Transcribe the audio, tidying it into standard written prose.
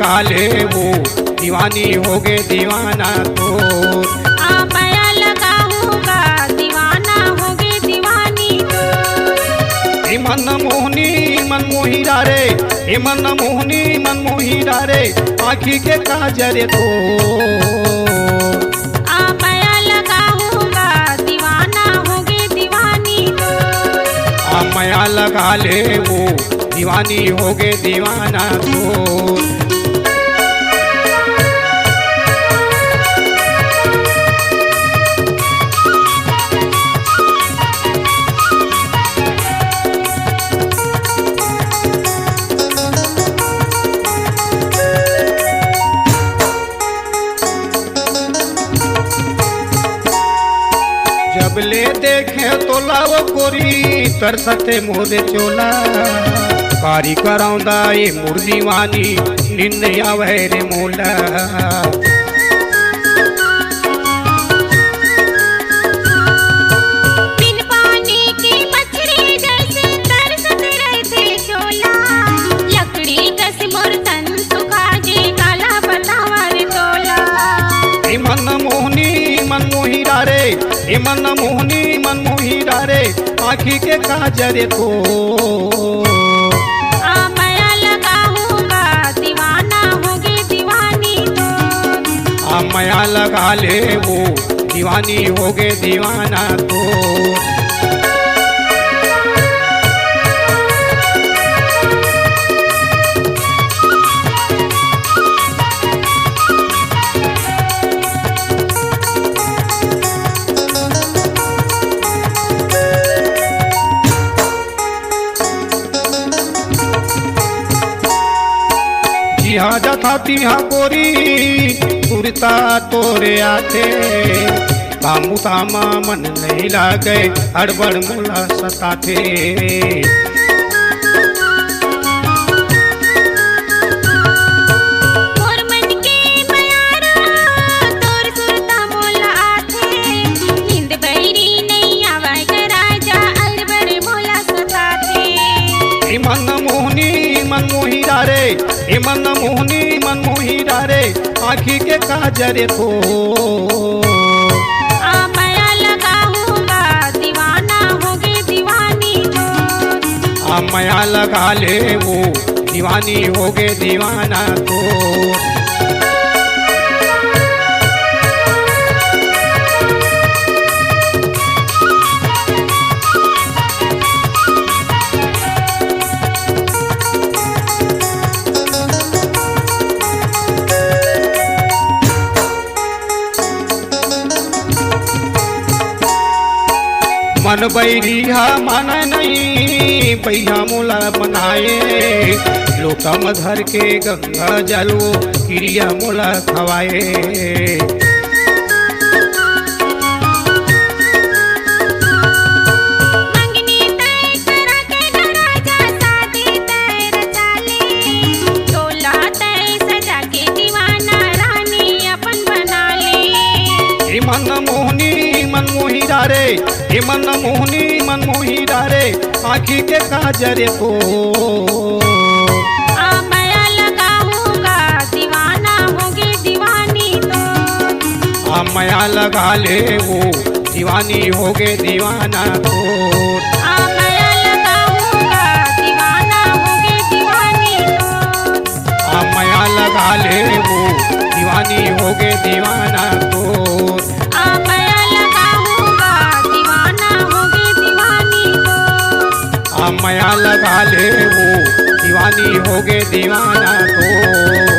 लगा ले वो दीवानी हो गए दीवाना तो। माया लगाऊंगा दीवाना हो गए दीवानी तो। हे मन मोहनी मन मोही रे, हे मन मोहनी मन मोही रे, आँखी के काजर तो। माया लगाऊंगा दीवाना हो गए दीवानी तो। माया लगा ले वो दीवानी हो गए दीवाना तो। जब ले देखे तो लाव कोरी तरसते मोरे चोला, कारी कराउंदा ये मोर दीवानी निंद आवे रे मोला। बिन पानी की मछली जैसे तरसते रहते चोला, लकड़ी कस मोर तन सुखा जे काला बतावा रे तोला। हे मन मोहनी मन मोही रे, हे मन मोहनी मन मोही रे, आँखी के काजर तो। माया लगाऊंगा दीवाना हो गए दीवानी तो। माया लगा ले वो दीवानी हो गए दीवाना तो। यहाँ जथा तिहा कोरी तुरता तोरे आथे, तामू तामा मन नहीं लागे हड़बड़ मुला सताथे। मोर मन के मयारा तोर सुरता मोला आथे, नींद बैरी नहीं आवे के राजा अलबड़ मोला सताथे। हे मन मोहनी मन मोही रे, हे मन मोहनी मन मोही रे, आँखी के काजर तो। माया लगाऊंगा दीवाना हो गए दीवानी तो। माया लगा ले वो दीवानी हो गए दीवाना तो। मन बैरिया मन नहीं पैया मोला बनाए, लोटम धर के गंगा जलो क्रिया मोला खवाए। मंगनी तय करा के राजा शादी तय रचा ले, तोला तय सजा के दीवाना रानी अपन बना ले। हे मन मोहनी मन मोही रे, हे मन मोहनी मन मोही रे, आँखी के काजर तो। माया लगाऊंगा दीवाना हो गए दीवानी तो। माया लगा ले वो दीवानी हो गए दीवाना तो। माया लगाऊंगा दीवाना हो गए दीवानी तो। माया लगा ले वो दीवानी हो गए दीवाना तो। माया लगाऊंगा दीवाना हो गए दीवानी तो। माया लगा ले वो दीवानी हो गए दीवाना तो।